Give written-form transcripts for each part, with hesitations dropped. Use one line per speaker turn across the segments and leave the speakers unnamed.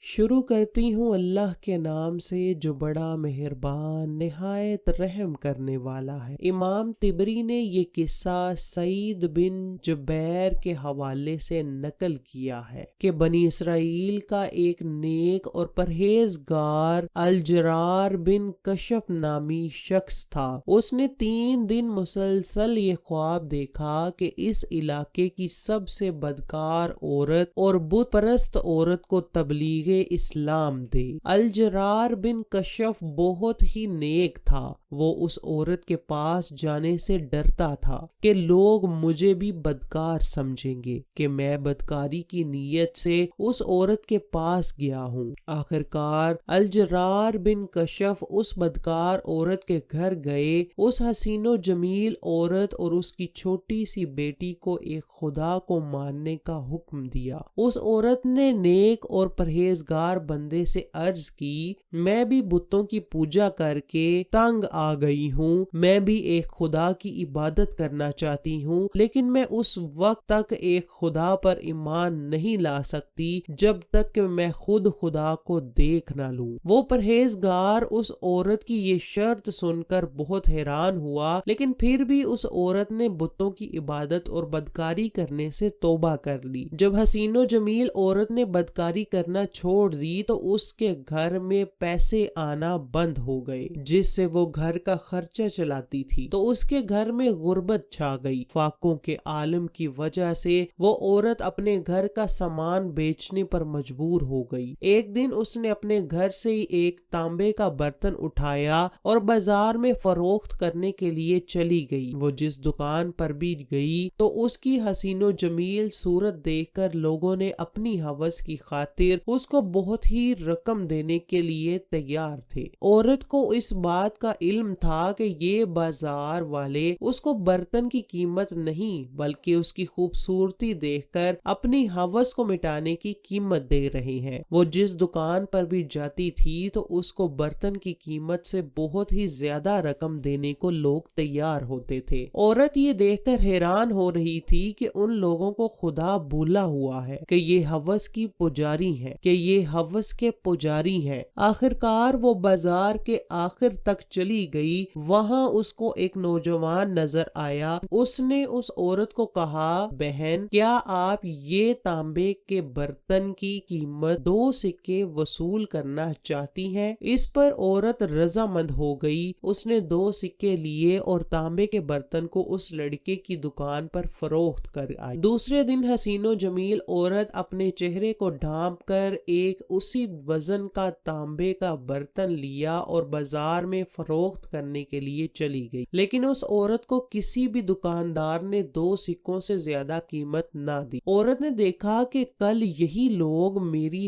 शुरू करती हूँ अल्लाह के नाम से जो बड़ा मेहरबान निहायत रहम करने वाला है। इमाम तिबरी ने ये किस्सा सईद बिन जुबैर के हवाले से नकल किया है कि बनी इसराइल का एक नेक और परहेजगार अलजरार बिन कशफ नामी शख्स था। उसने 3 दिन मुसलसल ये ख्वाब देखा कि इस इलाके की सबसे बदकार औरत और बुत परस्त औरत को तबलीग इस्लाम दे। अलजरार बिन कशफ बहुत ही नेक था। वो उस औरत के पास जाने से डरता था कि लोग मुझे भी बदकार समझेंगे कि मैं बदकारी की नीयत से उस औरत के पास गया हूँ। आखिरकार अलजरार बिन कशफ उस बदकार औरत के घर गए। उस हसीनो जमील औरत और उसकी छोटी सी बेटी को एक खुदा को मानने का हुक्म दिया। उस औरत ने नेक और परहेजगार बंदे से अर्ज की, मैं भी बुतों की पूजा करके तंग आ गई हूँ। मैं भी एक खुदा की इबादत करना चाहती हूँ, लेकिन मैं उस वक्त तक एक खुदा पर ईमान नहीं ला सकती जब तक कि मैं खुद खुदा को देख ना लूं। वो परहेजगार उस औरत की ये शर्त सुनकर बहुत हैरान हुआ, लेकिन फिर भी उस औरत ने बुतों की इबादत और बदकारी करने से तौबा कर ली। जब हसीनो जमील औरत ने बदकारी करना छोड़ दी तो उसके घर में पैसे आना बंद हो गए, जिससे वो घर का खर्चा चलाती थी। तो उसके घर में गुर्बत छा गई। फाकों के आलम की वजह से वो औरत अपने घर का सामान बेचने पर मजबूर हो गई। एक दिन उसने अपने घर से ही एक तांबे का बर्तन उठाया और बाजार में फरोख्त करने के लिए चली गई। वो जिस दुकान पर भी गई तो उसकी हसीनो जमील सूरत देखकर लोगों ने अपनी हवस की खातिर उसको बहुत ही रकम देने के लिए तैयार थे। औरत को इस बात का इल्म था कि ये बाजार वाले उसको बर्तन की कीमत नहीं बल्कि उसकी खूबसूरती देखकर अपनी हवस को मिटाने की कीमत दे रहे हैं। वो जिस दुकान पर भी जाती थी तो उसको बर्तन की कीमत से बहुत ही ज्यादा रकम देने को लोग तैयार होते थे। औरत ये देखकर हैरान हो रही थी कि उन लोगों को खुदा भूला हुआ है, कि ये हवस की पुजारी हैं, कि ये हवस के पुजारी हैं। आखिरकार वो बाजार के आखिर तक चली गई। वहां उसको एक नौजवान नजर आया। उसने उस औरत को कहा, बहन, क्या आप ये तांबे के बर्तन की कीमत 2 सिक्के वसूल करना चाहती हैं? इस पर औरत रजामंद हो गई। उसने 2 सिक्के लिए और तांबे के बर्तन को उस लड़के की दुकान पर फरोख्त कर आई। दूसरे दिन हसीनो जमील औरत अपने चेहरे को ढांप कर एक उसी वजन का तांबे का बर्तन लिया और बाजार में फरोख्त करने के लिए चली गई। लेकिन उस औरत को किसी भी दुकानदार ने 2 सिक्कों से ज्यादा कीमत ना दी। औरत ने देखा कि कल यही लोग मेरे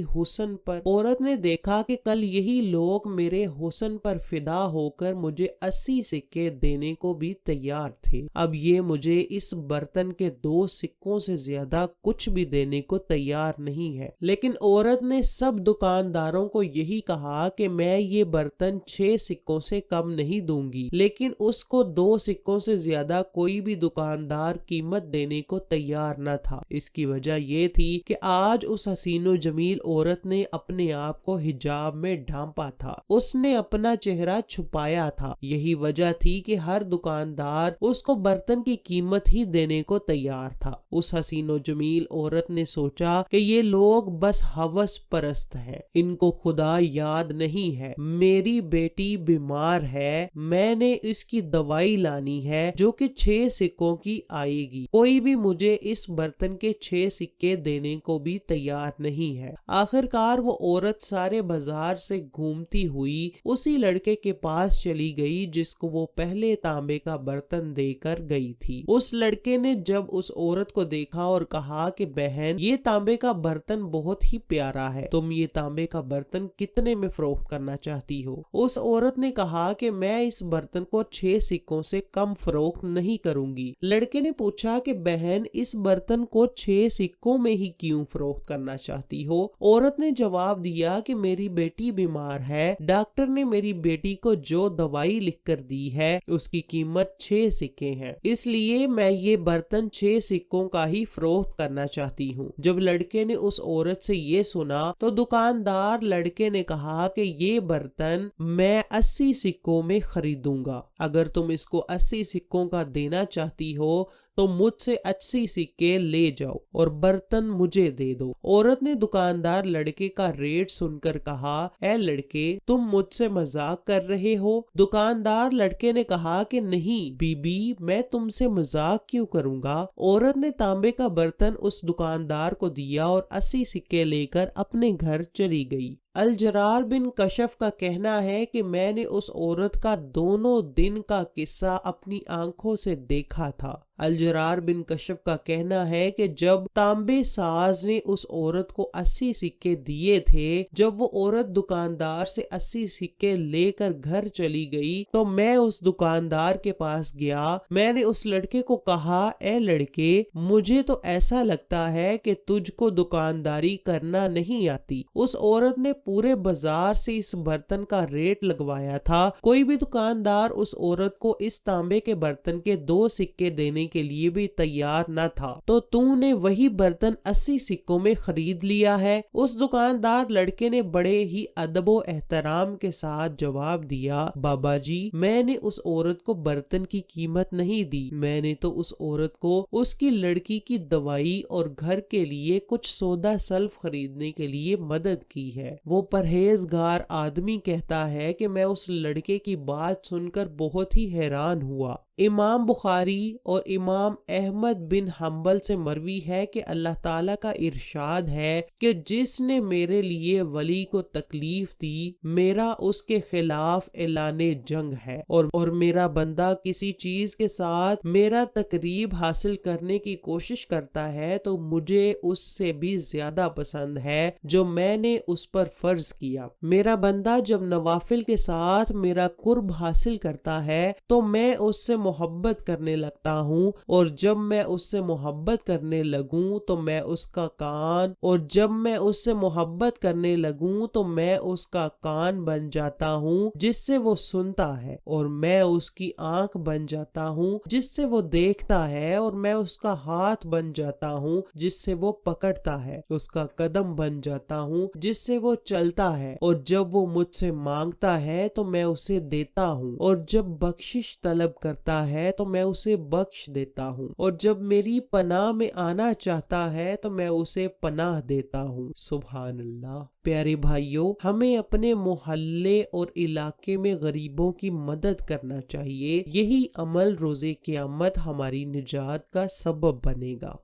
हुस्न पर फिदा होकर मुझे 80 सिक्के देने को भी तैयार थे। अब ये मुझे इस बर्तन के 2 सिक्कों से ज्यादा कुछ भी देने को तैयार नहीं है। लेकिन औरत ने सब दुकानदारों को यही कहा कि मैं ये बर्तन 6 सिक्कों से कम नहीं दूंगी, लेकिन उसको 2 सिक्कों से ज्यादा कोई भी दुकानदार कीमत देने को तैयार न था। इसकी वजह ये थी कि आज उस हसीनो जमील औरत ने अपने आप को हिजाब में ढांपा था। उसने अपना चेहरा छुपाया था। यही वजह थी कि हर दुकानदार उसको बर्तन की कीमत ही देने को तैयार था। उस हसीनो जमील औरत ने सोचा कि ये लोग बस हवस परस्त हैं, इनको खुदा याद नहीं है। मेरी बेटी बीमार है, मैंने इसकी दवाई लानी है जो कि 6 सिक्कों की आएगी। कोई भी मुझे इस बर्तन के 6 सिक्के देने को भी तैयार नहीं है। आखिरकार वो औरत सारे बाजार से घूमती हुई उसी लड़के के पास चली गई जिसको वो पहले तांबे का बर्तन देकर गई थी। उस लड़के ने जब उस औरत को देखा और कहा कि बहन, ये तांबे का बर्तन बहुत ही प्यारा है, तुम ये तांबे का बर्तन कितने में फरोख्त करना चाहती हो? उस औरत ने कहा कि मैं इस बर्तन को 6 सिक्कों से कम फरोख्त नहीं करूंगी। लड़के ने पूछा कि बहन, इस बर्तन को 6 सिक्कों में ही क्यों फरोख्त करना चाहती हो? औरत ने जवाब दिया कि मेरी बेटी बीमार है, डॉक्टर ने मेरी बेटी को जो दवाई लिख कर दी है उसकी कीमत 6 सिक्के हैं, इसलिए मैं ये बर्तन 6 सिक्कों का ही फरोख्त करना चाहती हूँ। जब लड़के ने उस औरत से ये सुना تو दुकानदार लड़के ने कहा कि ये बर्तन मैं 80 सिक्कों में खरीदूंगा, अगर तुम इसको 80 सिक्कों का देना चाहती हो तो मुझसे 80 सिक्के ले जाओ और बर्तन मुझे दे दो। औरत ने दुकानदार लड़के का रेट सुनकर कहा, ए लड़के, तुम मुझसे मजाक कर रहे हो? दुकानदार लड़के ने कहा कि नहीं बीबी, मैं तुमसे मजाक क्यों करूंगा। औरत ने तांबे का बर्तन उस दुकानदार को दिया और 80 सिक्के लेकर अपने घर चली गई। अलजरार बिन कशफ का कहना है कि मैंने उस औरत का दोनों दिन का किस्सा अपनी आंखों से देखा था। अलजरार बिन कशफ का कहना है कि जब तांबे साज ने उस औरत को 80 सिक्के दिए थे, जब वो औरत दुकानदार से 80 सिक्के लेकर घर चली गई तो मैं उस दुकानदार के पास गया। मैंने उस लड़के को कहा, ए लड़के, मुझे तो ऐसा लगता है कि तुझको दुकानदारी करना नहीं आती। उस औरत ने पूरे बाजार से इस बर्तन का रेट लगवाया था। कोई भी दुकानदार उस औरत को इस तांबे के बर्तन के 2 सिक्के देने के लिए भी तैयार न था, तो तूने वही बर्तन 80 सिक्कों में खरीद लिया है। उस दुकानदार लड़के ने बड़े ही अदबो एहतराम के साथ जवाब दिया, बाबा जी, मैंने उस औरत को बर्तन की कीमत नहीं दी, मैंने तो उस औरत को उसकी लड़की की दवाई और घर के लिए कुछ सौदा सल्फ खरीदने के लिए मदद की है। वो परहेजगार आदमी कहता है कि मैं उस लड़के की बात सुनकर बहुत ही हैरान हुआ। इमाम बुखारी और इमाम अहमद बिन हम्बल से मरवी है कि अल्लाह ताला का इरशाद है कि जिसने मेरे लिए वली को तकलीफ दी, मेरा उसके खिलाफ ऐलाने जंग है, और मेरा बंदा किसी चीज के साथ मेरा तकरीब हासिल करने की कोशिश करता है तो मुझे उससे भी ज्यादा पसंद है जो मैंने उस पर फर्ज किया। मेरा बंदा जब नवाफिल के साथ मेरा कुर्ब हासिल करता है तो मैं उससे मोहब्बत करने लगता हूँ, और जब मैं उससे मोहब्बत करने लगूं तो मैं उसका कान, और जब मैं उससे मोहब्बत करने लगूं तो मैं उसका कान बन जाता हूँ जिससे वो सुनता है, और मैं उसकी आंख बन जाता हूँ जिससे वो देखता है, और मैं उसका हाथ बन जाता हूँ जिससे वो पकड़ता है, उसका कदम बन जाता हूँ जिससे वो चलता है, और जब वो मुझसे मांगता है तो मैं उसे देता हूँ, और जब बख्शिश तलब करता है तो मैं उसे बख्श देता हूँ, और जब मेरी पनाह में आना चाहता है तो मैं उसे पनाह देता हूँ। सुभान अल्लाह। प्यारे भाइयों, हमें अपने मोहल्ले और इलाके में गरीबों की मदद करना चाहिए। यही अमल रोजे क़यामत हमारी निजात का सबब बनेगा।